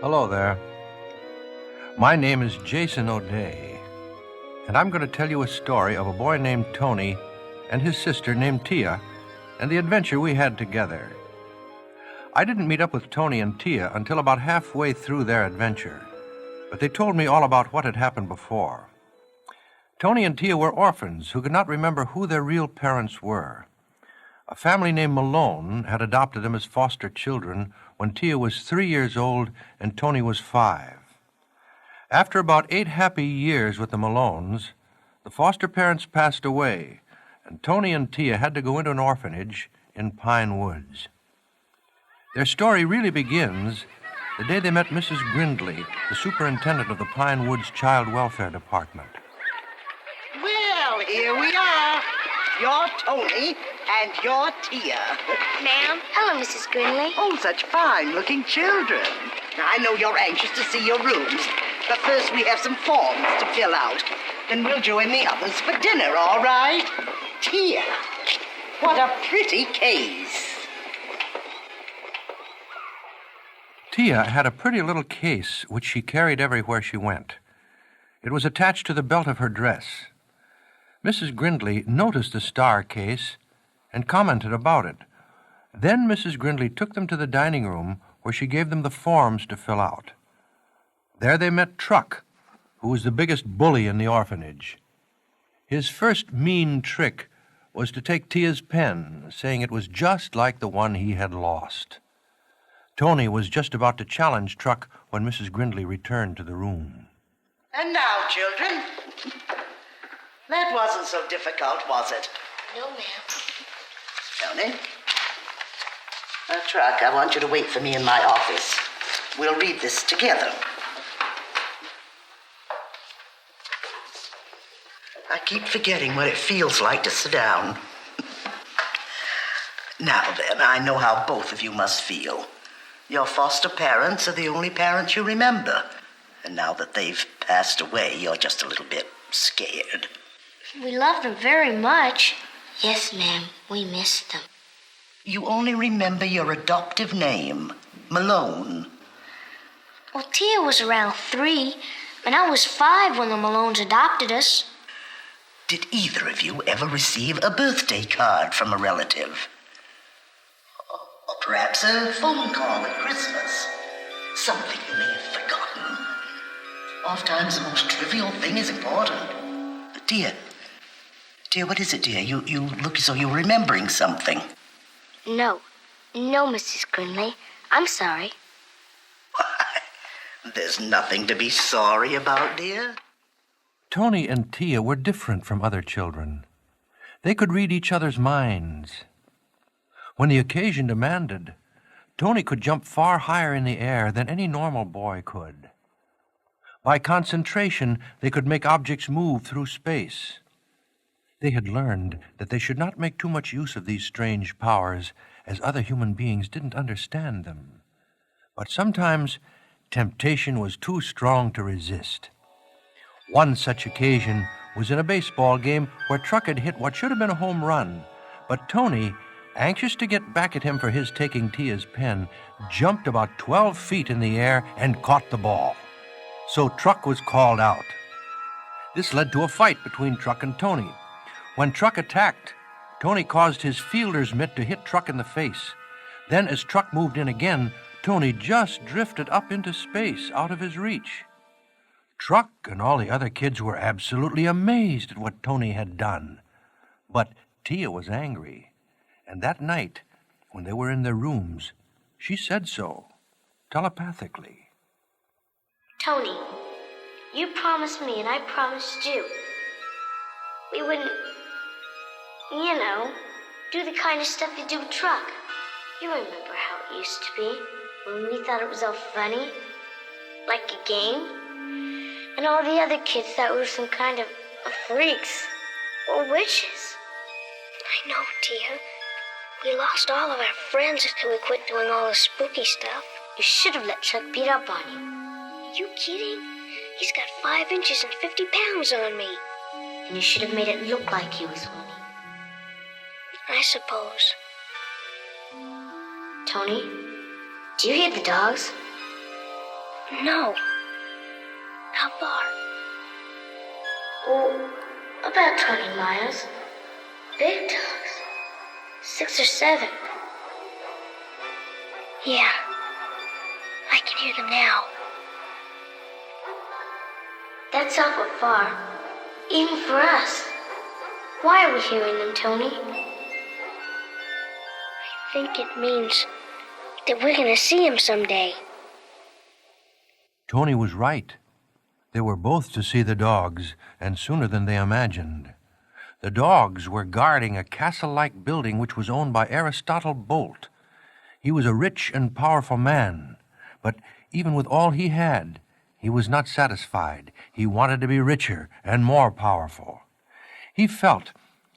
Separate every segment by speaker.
Speaker 1: Hello there. My name is Jason O'Day, and I'm going to tell you a story of a boy named Tony and his sister named Tia and the adventure we had together. I didn't meet up with Tony and Tia until about halfway through their adventure, but they told me all about what had happened before. Tony and Tia were orphans who could not remember who their real parents were. A family named Malone had adopted them as foster children when Tia was 3 years old and Tony was 5. After about 8 happy years with the Malones, the foster parents passed away, and Tony and Tia had to go into an orphanage in Pine Woods. Their story really begins the day they met Mrs. Grindley, the superintendent of the Pine Woods Child Welfare Department.
Speaker 2: Well, here we are. You're Tony, and you're Tia.
Speaker 3: Ma'am? Hello, Mrs. Grindley.
Speaker 2: Oh, such fine-looking children. I know you're anxious to see your rooms, but first we have some forms to fill out. Then we'll join the others for dinner, all right? Tia, what a pretty case.
Speaker 1: Tia had a pretty little case which she carried everywhere she went. It was attached to the belt of her dress. Mrs. Grindley noticed the star case and commented about it. Then Mrs. Grindley took them to the dining room where she gave them the forms to fill out. There they met Truck, who was the biggest bully in the orphanage. His first mean trick was to take Tia's pen, saying it was just like the one he had lost. Tony was just about to challenge Truck when Mrs. Grindley returned to the room.
Speaker 2: And now, children, that wasn't so difficult, was it?
Speaker 3: No, ma'am.
Speaker 2: Tony? Truck, I want you to wait for me in my office. We'll read this together. I keep forgetting what it feels like to sit down. Now then, I know how both of you must feel. Your foster parents are the only parents you remember. And now that they've passed away, you're just a little bit scared.
Speaker 3: We love them very much. Yes, ma'am. We miss them.
Speaker 2: You only remember your adoptive name, Malone.
Speaker 3: Well, Tia was around 3, and I was 5 when the Malones adopted us.
Speaker 2: Did either of you ever receive a birthday card from a relative? Or perhaps a phone call at Christmas? Something you may have forgotten. Oftentimes the most trivial thing is important. But Tia, what is it, dear? You look as though you're remembering something.
Speaker 3: No, Mrs. Grindley. I'm sorry.
Speaker 2: Why, there's nothing to be sorry about, dear.
Speaker 1: Tony and Tia were different from other children. They could read each other's minds. When the occasion demanded, Tony could jump far higher in the air than any normal boy could. By concentration, they could make objects move through space. They had learned that they should not make too much use of these strange powers, as other human beings didn't understand them. But sometimes temptation was too strong to resist. One such occasion was in a baseball game where Truck had hit what should have been a home run, but Tony, anxious to get back at him for his taking Tia's pen, jumped about 12 feet in the air and caught the ball. So Truck was called out. This led to a fight between Truck and Tony. When Truck attacked, Tony caused his fielder's mitt to hit Truck in the face. Then, as Truck moved in again, Tony just drifted up into space out of his reach. Truck and all the other kids were absolutely amazed at what Tony had done. But Tia was angry, and that night, when they were in their rooms, she said so, telepathically.
Speaker 3: Tony, you promised me and I promised you. We wouldn't, do the kind of stuff you do with Truck. You remember how it used to be, when we thought it was all funny, like a game, and all the other kids thought we were some kind of freaks or witches. I know, Tia. We lost all of our friends until we quit doing all the spooky stuff. You should have let Chuck beat up on you. Are you kidding? He's got 5 inches and 50 pounds on me. And you should have made it look like he was winning. I suppose. Tony, do you hear the dogs? No. How far? Oh, about 20 miles. Big dogs. 6 or 7. Yeah. I can hear them now. That's awful far. Even for us. Why are we hearing them, Tony? I think it means that we're going to see him someday.
Speaker 1: Tony was right. They were both to see the dogs, and sooner than they imagined. The dogs were guarding a castle-like building which was owned by Aristotle Bolt. He was a rich and powerful man, but even with all he had, he was not satisfied. He wanted to be richer and more powerful. He felt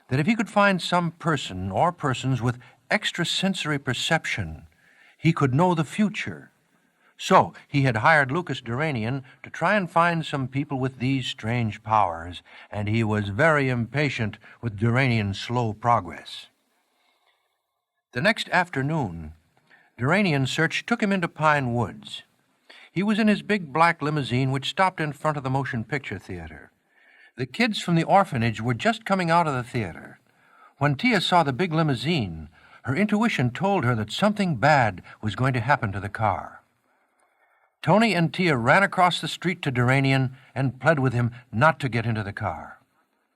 Speaker 1: that if he could find some person or persons with extrasensory perception, he could know the future. So he had hired Lucas Duranian to try and find some people with these strange powers, and he was very impatient with Duranian's slow progress. The next afternoon, Duranian's search took him into Pine Woods. He was in his big black limousine, which stopped in front of the motion picture theater. The kids from the orphanage were just coming out of the theater. When Tia saw the big limousine, her intuition told her that something bad was going to happen to the car. Tony and Tia ran across the street to Duranian and pled with him not to get into the car.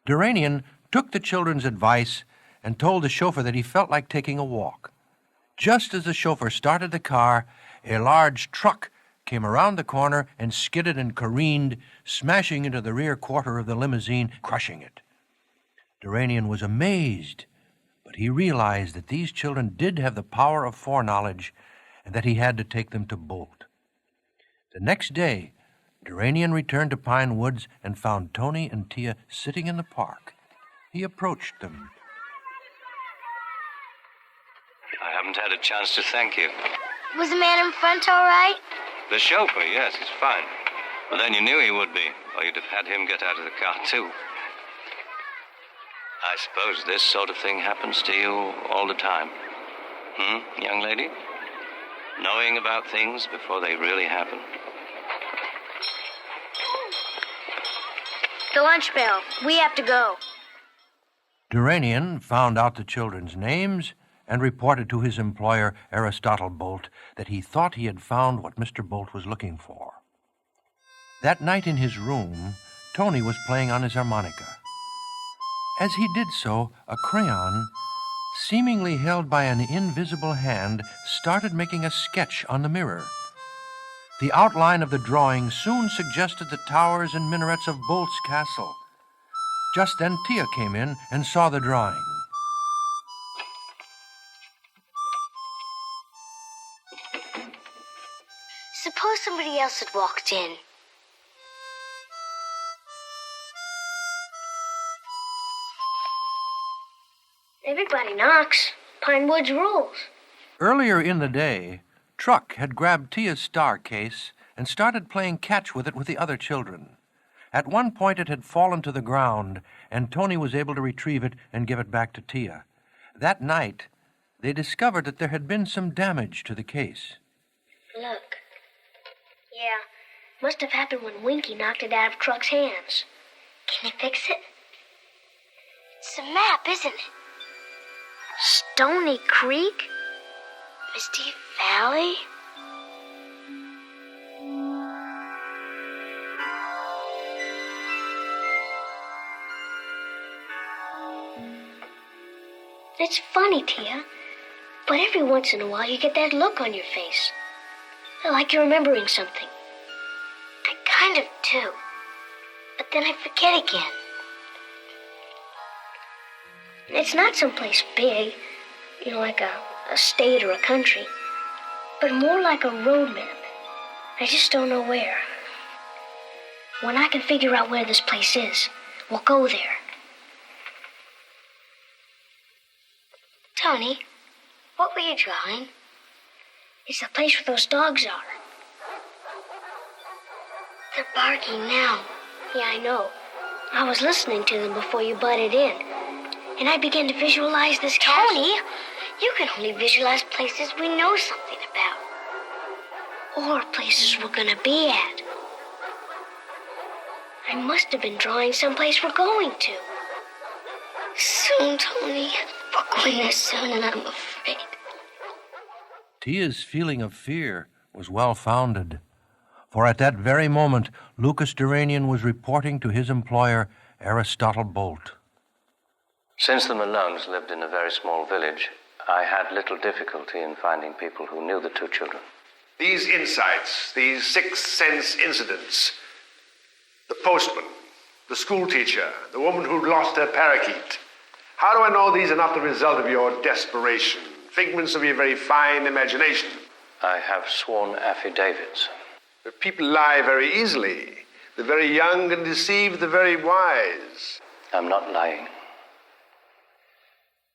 Speaker 1: Duranian took the children's advice and told the chauffeur that he felt like taking a walk. Just as the chauffeur started the car, a large truck came around the corner and skidded and careened, smashing into the rear quarter of the limousine, crushing it. Duranian was amazed, but he realized that these children did have the power of foreknowledge and that he had to take them to Bolt. The next day, Duranian returned to Pine Woods and found Tony and Tia sitting in the park. He approached them.
Speaker 4: I haven't had a chance to thank you.
Speaker 3: Was the man in front all right?
Speaker 4: The chauffeur, yes, he's fine. But then you knew he would be, or you'd have had him get out of the car, too. I suppose this sort of thing happens to you all the time. Young lady? Knowing about things before they really happen.
Speaker 3: The lunch bell. We have to go.
Speaker 1: Duranian found out the children's names and reported to his employer, Aristotle Bolt, that he thought he had found what Mr. Bolt was looking for. That night in his room, Tony was playing on his harmonica. As he did so, a crayon, seemingly held by an invisible hand, started making a sketch on the mirror. The outline of the drawing soon suggested the towers and minarets of Bolt's castle. Just then Tia came in and saw the drawing.
Speaker 3: Suppose somebody else had walked in. Everybody knocks. Pine Woods rules.
Speaker 1: Earlier in the day, Truck had grabbed Tia's star case and started playing catch with it with the other children. At one point it had fallen to the ground, and Tony was able to retrieve it and give it back to Tia. That night, they discovered that there had been some damage to the case.
Speaker 3: Look. Yeah, must have happened when Winky knocked it out of Truck's hands. Can you fix it? It's a map, isn't it? Stony Creek? Misty Valley? It's funny, Tia, but every once in a while you get that look on your face. Like you're remembering something. I kind of do, but then I forget again. It's not someplace big, like a state or a country, but more like a road map. I just don't know where. When I can figure out where this place is, we'll go there. Tony, what were you drawing? It's the place where those dogs are. They're barking now. Yeah, I know. I was listening to them before you butted in. And I began to visualize this castle. Tony, you can only visualize places we know something about. or places we're gonna be at. I must have been drawing someplace we're going to. Soon, Tony. For goodness soon, and I'm afraid.
Speaker 1: Tia's feeling of fear was well-founded, for at that very moment Lucas Duranian was reporting to his employer, Aristotle Bolt.
Speaker 4: Since the Malones lived in a very small village, I had little difficulty in finding people who knew the two children.
Speaker 5: These insights, these sixth sense incidents, the postman, the schoolteacher, the woman who'd lost her parakeet. How do I know these are not the result of your desperation, figments of your very fine imagination?
Speaker 4: I have sworn affidavits.
Speaker 5: But people lie very easily. The very young can deceive the very wise.
Speaker 4: I'm not lying.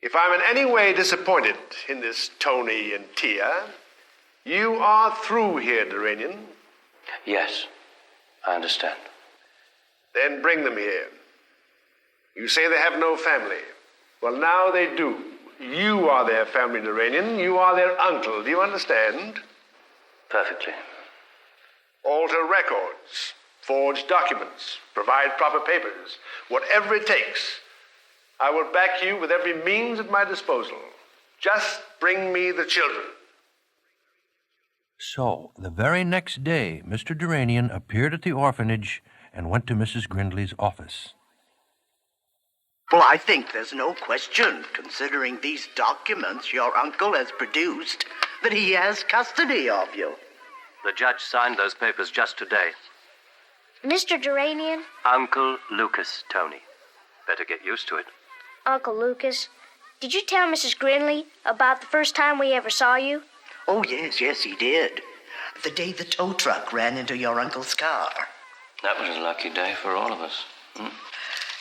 Speaker 5: If I'm in any way disappointed in this Tony and Tia, you are through here, Duranian.
Speaker 4: Yes, I understand.
Speaker 5: Then bring them here. You say they have no family. Well, now they do. You are their family, Duranian. You are their uncle. Do you understand?
Speaker 4: Perfectly.
Speaker 5: Alter records, forge documents, provide proper papers, whatever it takes. I will back you with every means at my disposal. Just bring me the children.
Speaker 1: So, the very next day, Mr. Duranian appeared at the orphanage and went to Mrs. Grindley's office.
Speaker 2: Well, I think there's no question, considering these documents your uncle has produced, that he has custody of you.
Speaker 4: The judge signed those papers just today.
Speaker 3: Mr. Duranian?
Speaker 4: Uncle Lucas, Tony. Better get used to it.
Speaker 3: Uncle Lucas, did you tell Mrs. Grindley about the first time we ever saw you?
Speaker 2: Oh, yes, he did. The day the tow truck ran into your uncle's car.
Speaker 4: That was a lucky day for all of us.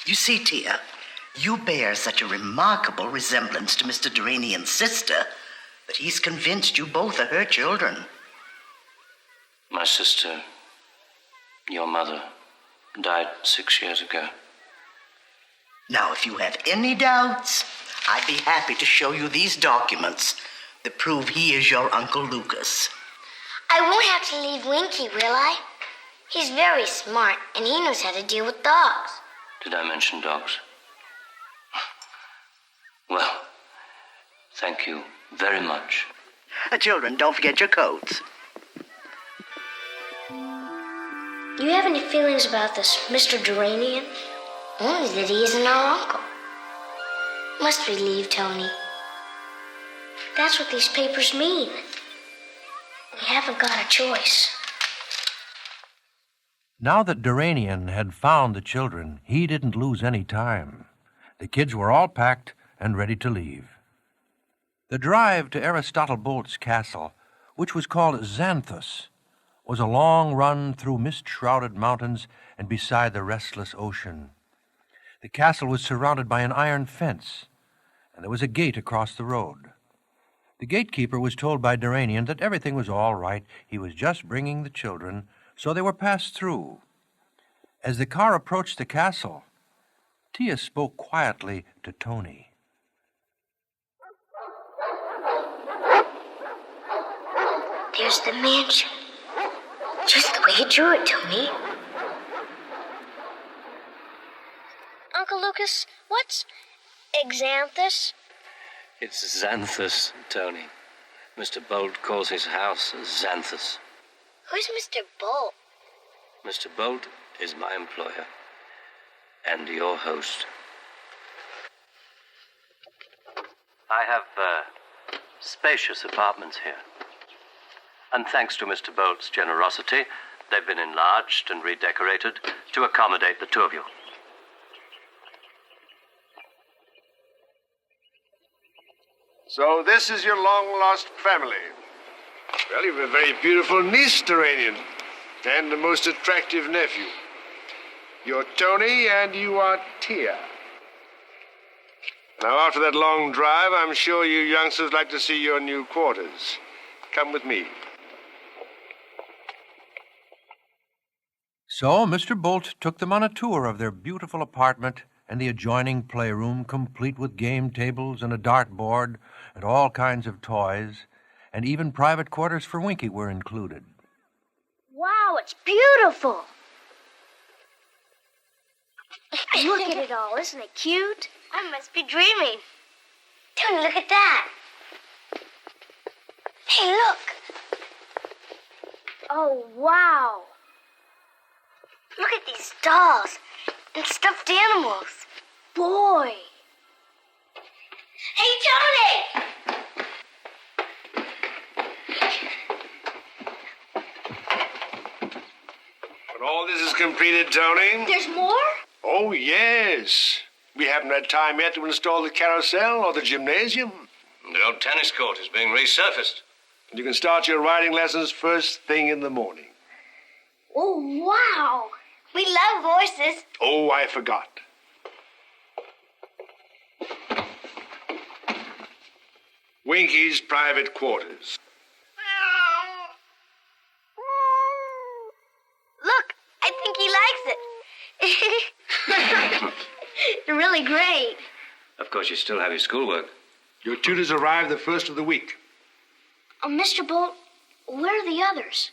Speaker 2: You see, Tia, you bear such a remarkable resemblance to Mr. Duranian's sister that he's convinced you both are her children.
Speaker 4: My sister, your mother, died 6 years ago.
Speaker 2: Now, if you have any doubts, I'd be happy to show you these documents that prove he is your Uncle Lucas.
Speaker 3: I won't have to leave Winky, will I? He's very smart, and he knows how to deal with dogs.
Speaker 4: Did I mention dogs? Well, thank you very much.
Speaker 2: Children, don't forget your coats.
Speaker 3: Do you have any feelings about this Mr. Duranian? Only that he isn't our uncle. Must we leave, Tony? That's what these papers mean. We haven't got a choice.
Speaker 1: Now that Duranian had found the children, he didn't lose any time. The kids were all packed and ready to leave. The drive to Aristotle Bolt's castle, which was called Xanthus, was a long run through mist-shrouded mountains and beside the restless ocean. The castle was surrounded by an iron fence, and there was a gate across the road. The gatekeeper was told by Duranian that everything was all right. He was just bringing the children, so they were passed through. As the car approached the castle, Tia spoke quietly to Tony.
Speaker 3: There's the mansion. Just the way you drew it, Tony. Uncle Lucas, what's Xanthus?
Speaker 4: It's Xanthus, Tony. Mr. Bolt calls his house Xanthus.
Speaker 3: Who's Mr. Bolt?
Speaker 4: Mr. Bolt is my employer and your host. I have spacious apartments here. And thanks to Mr. Bolt's generosity, they've been enlarged and redecorated to accommodate the two of you.
Speaker 5: So this is your long-lost family. Well, you've a very beautiful niece, Duranian, and a most attractive nephew. You're Tony, and you are Tia. Now, after that long drive, I'm sure you youngsters like to see your new quarters. Come with me.
Speaker 1: So Mr. Bolt took them on a tour of their beautiful apartment and the adjoining playroom, complete with game tables and a dartboard and all kinds of toys, and even private quarters for Winky were included.
Speaker 3: Wow, it's beautiful. Look at it all. Isn't it cute? I must be dreaming. Tony, look at that. Hey, look. Oh, wow. Look at these dolls and stuffed animals. Boy. Hey, Tony!
Speaker 5: When all this is completed, Tony...
Speaker 3: There's more?
Speaker 5: Oh, yes. We haven't had time yet to install the carousel or the gymnasium.
Speaker 4: The old tennis court is being resurfaced.
Speaker 5: And you can start your riding lessons first thing in the morning.
Speaker 3: Oh, wow. We love horses.
Speaker 5: Oh, I forgot. Winky's private quarters.
Speaker 3: Look, I think he likes it. Really great.
Speaker 4: Of course, you still have your schoolwork.
Speaker 5: Your tutors arrive the first of the week.
Speaker 3: Oh, Mr. Bolt, where are the others?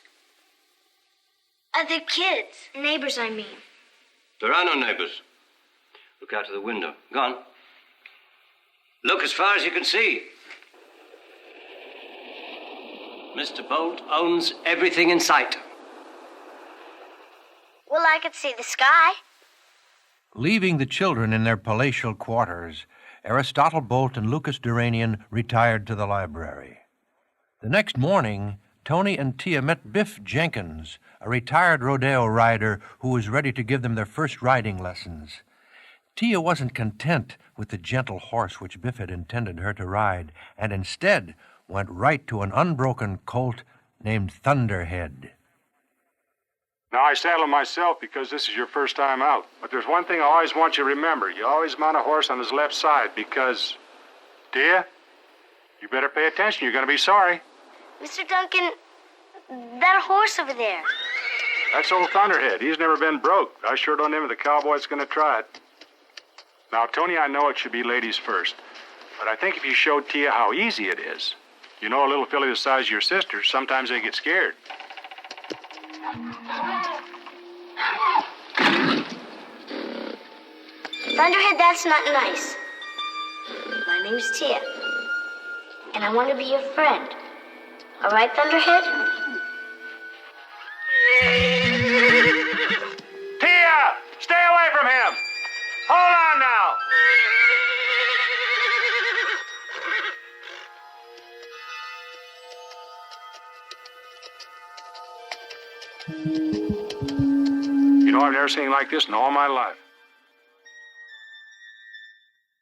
Speaker 3: Other kids. Neighbors, I mean.
Speaker 4: There are no neighbors. Look out of the window. Go on. Look as far as you can see. Mr. Bolt owns everything in sight.
Speaker 3: Well, I could see the sky.
Speaker 1: Leaving the children in their palatial quarters, Aristotle Bolt and Lucas Duranian retired to the library. The next morning, Tony and Tia met Biff Jenkins, a retired rodeo rider who was ready to give them their first riding lessons. Tia wasn't content with the gentle horse which Biff had intended her to ride, and instead went right to an unbroken colt named Thunderhead.
Speaker 6: Now, I saddle myself because this is your first time out. But there's one thing I always want you to remember. You always mount a horse on his left side because, Tia, you better pay attention. You're going to be sorry.
Speaker 3: Mr. Duncan, that horse over there.
Speaker 6: That's old Thunderhead. He's never been broke. I sure don't envy the cowboy that's going to try it. Now, Tony, I know it should be ladies first. But I think if you showed Tia how easy it is, you know, a little filly the size of your sister, sometimes they get scared.
Speaker 3: Thunderhead, that's not nice. My name's Tia, and I want to be your friend. All right, Thunderhead?
Speaker 6: Tia! Stay away from him! Hold on now! You know, I've never seen anything like this in all my life.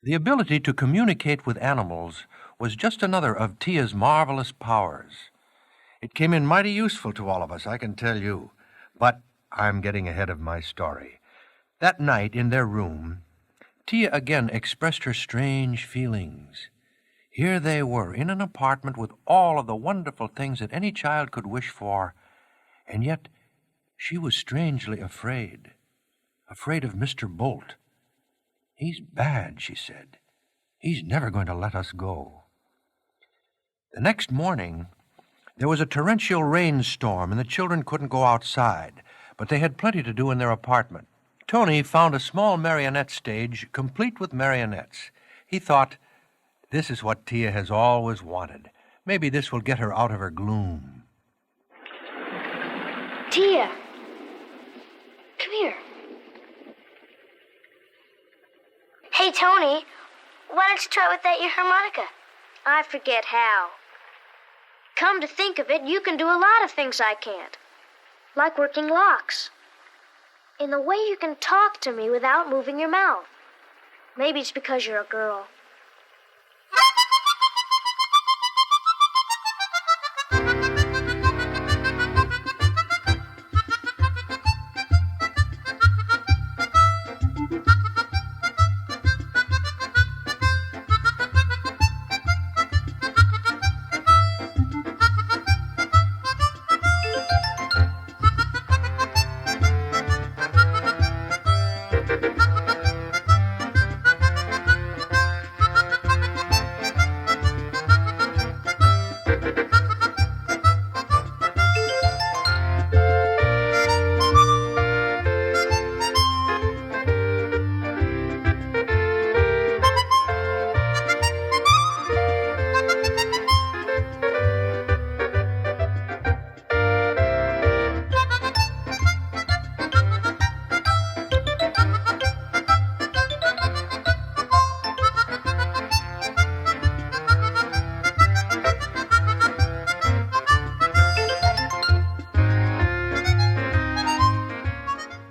Speaker 1: The ability to communicate with animals was just another of Tia's marvelous powers. It came in mighty useful to all of us, I can tell you. But I'm getting ahead of my story. That night in their room, Tia again expressed her strange feelings. Here they were, in an apartment with all of the wonderful things that any child could wish for, and yet she was strangely afraid. Afraid of Mr. Bolt. He's bad, she said. He's never going to let us go. The next morning, there was a torrential rainstorm, and the children couldn't go outside, but they had plenty to do in their apartment. Tony found a small marionette stage, complete with marionettes. He thought, this is what Tia has always wanted. Maybe this will get her out of her gloom.
Speaker 3: Tia, come here. Hey, Tony, why don't you try without your harmonica? I forget how. Come to think of it, you can do a lot of things I can't. Like working locks. In the way you can talk to me without moving your mouth. Maybe it's because you're a girl.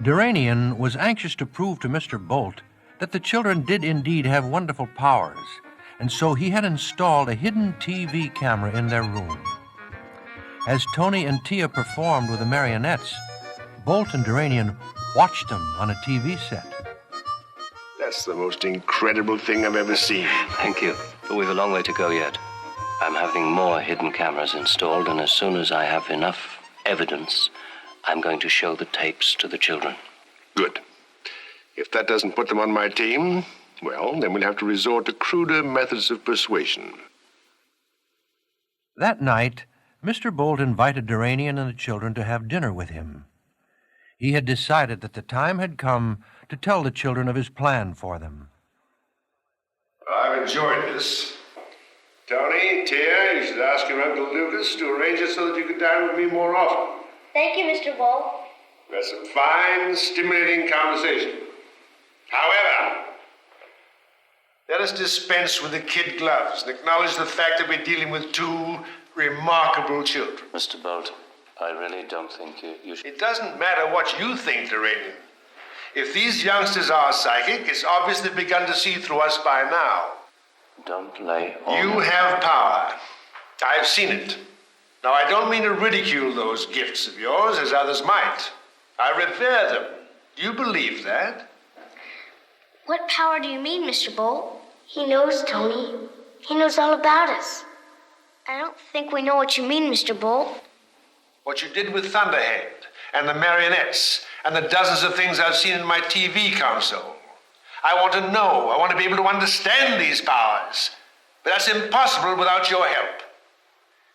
Speaker 1: Duranian was anxious to prove to Mr. Bolt that the children did indeed have wonderful powers, and so he had installed a hidden TV camera in their room. As Tony and Tia performed with the marionettes, Bolt and Duranian watched them on a TV set.
Speaker 5: That's the most incredible thing I've ever seen.
Speaker 4: Thank you, but we've a long way to go yet. I'm having more hidden cameras installed, and as soon as I have enough evidence, I'm going to show the tapes to the children.
Speaker 5: Good. If that doesn't put them on my team, well, then we'll have to resort to cruder methods of persuasion.
Speaker 1: That night, Mr. Bolt invited Duranian and the children to have dinner with him. He had decided that the time had come to tell the children of his plan for them.
Speaker 5: I've enjoyed this. Tony, Tia, you should ask your Uncle Lucas to arrange it so that you can dine with me more often.
Speaker 3: Thank you, Mr. Bolt.
Speaker 5: We had some fine, stimulating conversation. However, let us dispense with the kid gloves and acknowledge the fact that we're dealing with two remarkable children.
Speaker 4: Mr. Bolt, I really don't think you should...
Speaker 5: It doesn't matter what you think, Narrated. If these youngsters are psychic, it's obvious they've begun to see through us by now.
Speaker 4: Don't lay all...
Speaker 5: You have power. I've seen it. Now, I don't mean to ridicule those gifts of yours, as others might. I revere them. Do you believe that?
Speaker 3: What power do you mean, Mr. Bolt? He knows, Tony. He knows all about us. I don't think we know what you mean, Mr. Bolt.
Speaker 5: What you did with Thunderhead, and the marionettes, and the dozens of things I've seen in my TV console. I want to know. I want to be able to understand these powers. But that's impossible without your help.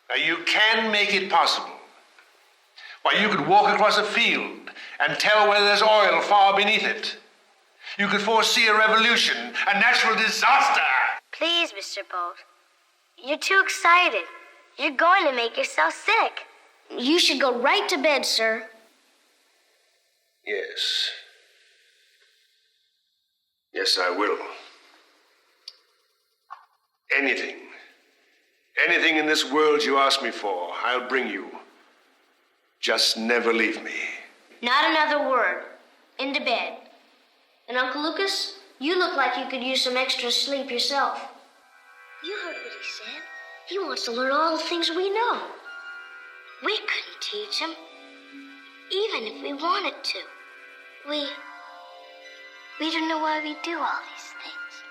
Speaker 5: Now, you can make it possible. Why, you could walk across a field and tell whether there's oil far beneath it. You could foresee a revolution, a natural disaster.
Speaker 3: Please, Mr. Bolt. You're too excited. You're going to make yourself sick. You should go right to bed, sir.
Speaker 5: Yes. Yes, I will. Anything. Anything in this world you ask me for, I'll bring you. Just never leave me.
Speaker 3: Not another word. Into bed. And Uncle Lucas, you look like you could use some extra sleep yourself. You heard what he said. He wants to learn all the things we know. We couldn't teach him, even if we wanted to. We don't know why we do all these things.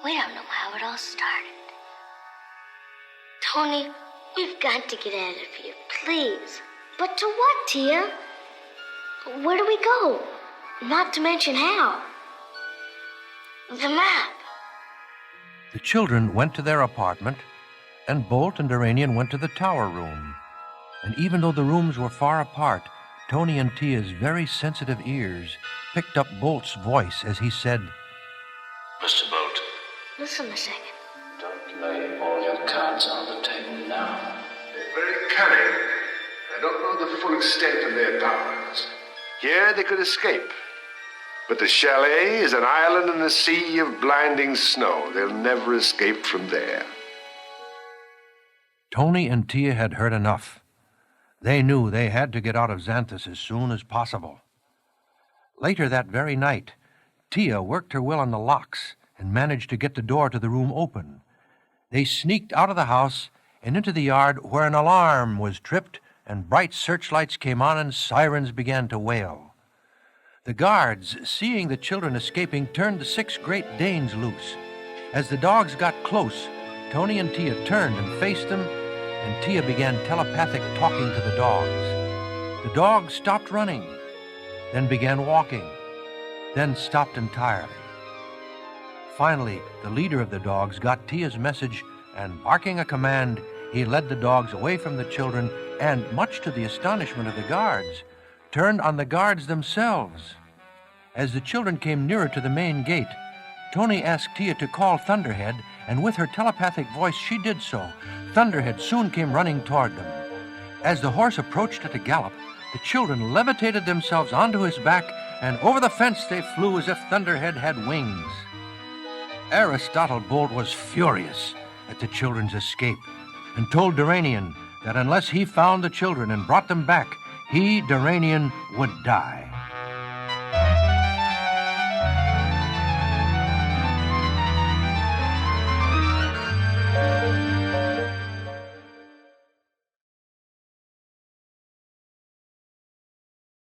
Speaker 3: We don't know how it all started. Tony, we've got to get out of here, please. But to what, Tia? Where do we go? Not to mention how. The map.
Speaker 1: The children went to their apartment, and Bolt and Duranian went to the tower room. And even though the rooms were far apart, Tony and Tia's very sensitive ears picked up Bolt's voice as he said,
Speaker 4: Mr. Bolt.
Speaker 3: Listen a second.
Speaker 4: Don't lay all your cards on the table now.
Speaker 5: They're very cunning. I don't know the full extent of their powers. Here they could escape. But the chalet is an island in a sea of blinding snow. They'll never escape from there.
Speaker 1: Tony and Tia had heard enough. They knew they had to get out of Xanthus as soon as possible. Later that very night, Tia worked her will on the locks and managed to get the door to the room open. They sneaked out of the house and into the yard where an alarm was tripped and bright searchlights came on and sirens began to wail. The guards, seeing the children escaping, turned the 6 Great Danes loose. As the dogs got close, Tony and Tia turned and faced them, and Tia began telepathic talking to the dogs. The dogs stopped running, then began walking, then stopped entirely. Finally, the leader of the dogs got Tia's message, and barking a command, he led the dogs away from the children and, much to the astonishment of the guards, turned on the guards themselves. As the children came nearer to the main gate, Tony asked Tia to call Thunderhead, and with her telepathic voice she did so. Thunderhead soon came running toward them. As the horse approached at a gallop, the children levitated themselves onto his back, and over the fence they flew as if Thunderhead had wings. Aristotle Bolt was furious at the children's escape and told Duranian that unless he found the children and brought them back, he, Duranian, would die.